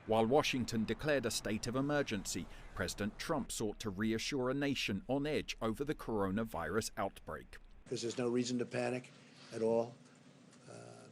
While Washington declared a state of emergency, President Trump sought to reassure a nation on edge over the coronavirus outbreak. Because there's no reason to panic at all.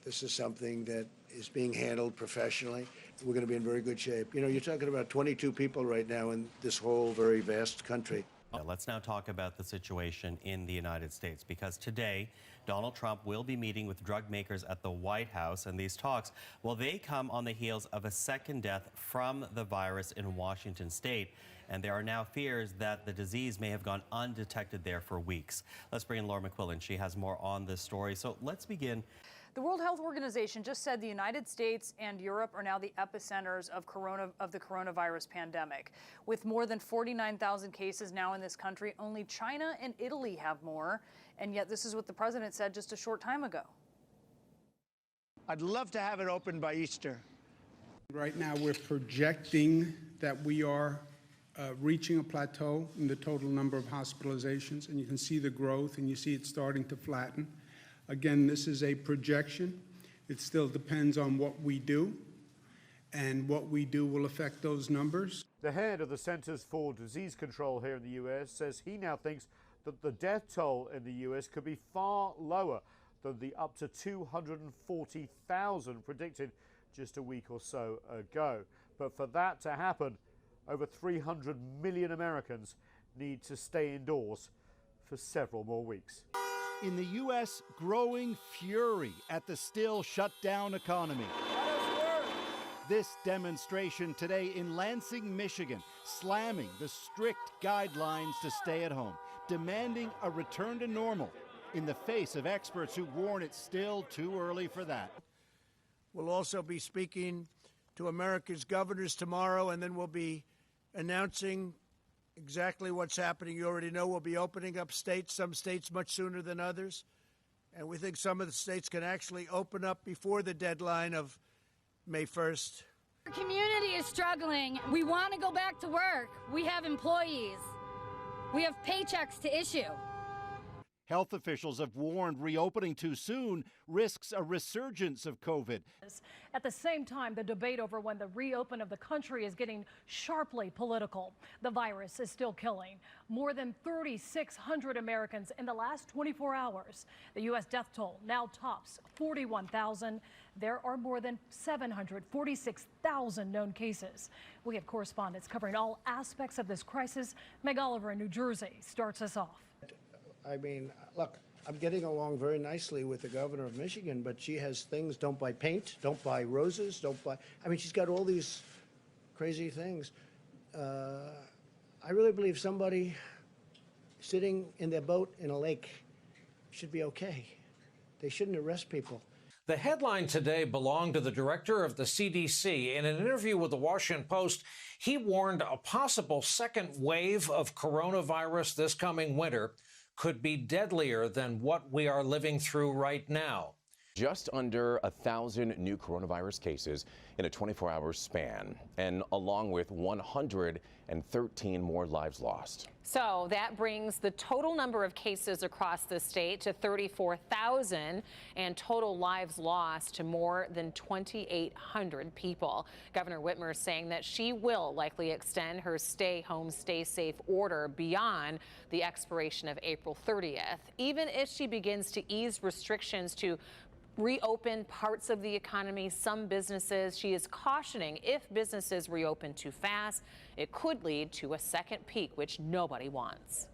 This is something that is being handled professionally. We're going to be in very good shape. You know, you're talking about 22 people right now in this whole very vast country. Let's now talk about the situation in the United States, because today Donald Trump will be meeting with drug makers at the White House, and these talks, well, they come on the heels of a second death from the virus in Washington state, and there are now fears that the disease may have gone undetected there for weeks. Let's bring in Laura McQuillan. She has more on this story. So let's begin. The World Health Organization just said the United States and Europe are now the epicenters of the coronavirus pandemic. With more than 49,000 cases now in this country, only China and Italy have more. And yet this is what the president said just a short time ago. I'd love to have it open by Easter. Right now, we're projecting that we are reaching a plateau in the total number of hospitalizations, and you can see the growth, and you see it starting to flatten. Again, this is a projection. It still depends on what we do, and what we do will affect those numbers. The head of the Centers for Disease Control here in the U.S. says he now thinks that the death toll in the U.S. could be far lower than the up to 240,000 predicted just a week or so ago. But for that to happen, over 300 million Americans need to stay indoors for several more weeks. In the U.S., growing fury at the still shut down economy. This demonstration today in Lansing, Michigan, slamming the strict guidelines to stay at home, demanding a return to normal in the face of experts who warn it's still too early for that. We'll also be speaking to America's governors tomorrow, and then we'll be announcing exactly what's happening. You already know we'll be opening up states, some states much sooner than others. And we think some of the states can actually open up before the deadline of May 1st. Our community is struggling. We want to go back to work. We have employees. We have paychecks to issue. Health officials have warned reopening too soon risks a resurgence of COVID. At the same time, the debate over when the reopen of the country is getting sharply political. The virus is still killing more than 3,600 Americans in the last 24 hours. The U.S. death toll now tops 41,000. There are more than 746,000 known cases. We have correspondents covering all aspects of this crisis. Meg Oliver in New Jersey starts us off. I mean, look, I'm getting along very nicely with the governor of Michigan, but she has things, don't buy paint, don't buy roses, don't buy, I mean, she's got all these crazy things. I really believe somebody sitting in their boat in a lake should be okay. They shouldn't arrest people. The headline today belonged to the director of the CDC. In an interview with the Washington Post, he warned a possible second wave of coronavirus this coming winter could be deadlier than what we are living through right now. Just under 1,000 new coronavirus cases in a 24-hour span, and along with 113 more lives lost. So that brings the total number of cases across the state to 34,000 and total lives lost to more than 2,800 people. Governor Whitmer is saying that she will likely extend her stay home, stay safe order beyond the expiration of April 30th, even if she begins to ease restrictions to reopen parts of the economy, some businesses. She is cautioning if businesses reopen too fast, it could lead to a second peak, which nobody wants.